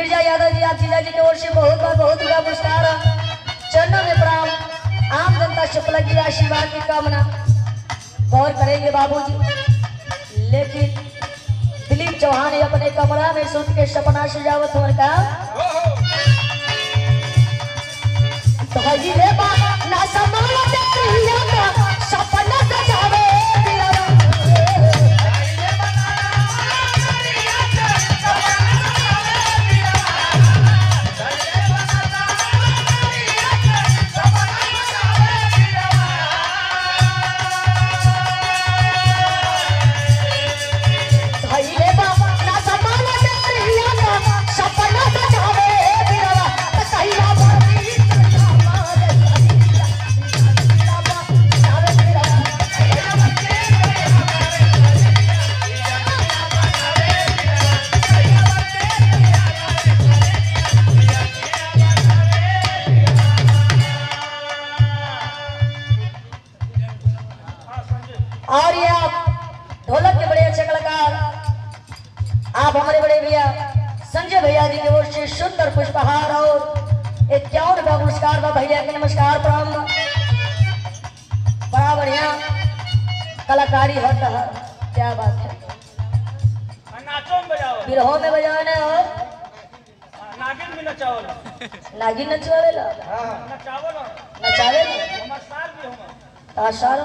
गिरजा यादव जी आप जीजा जी की ओर से बहुत बड़ा पुरस्कार। चरणों में प्रणाम। आम जनता शुक्ला की आशीर्वाद की कामना गौर करेंगे बाबूजी। लेकिन दिलीप चौहान अपने कमरा में सूत के सपना सजावत हो का ना सपना सजावे और ये आप ढोलक के बड़े अच्छे कलाकार आप हमारे बड़े भैया संजय भैया जी की ओर से सुंदर पुष्पहार और 51 का पुरस्कार बा भैया के नमस्कार प्रणाम। बड़ा बढ़िया कलाकारी होता है, क्या बात है। बिरहों में बजाने और नागिन में नचावल नागिन नचवावेला नचावल नचावेला हमार साल भी हम ताशार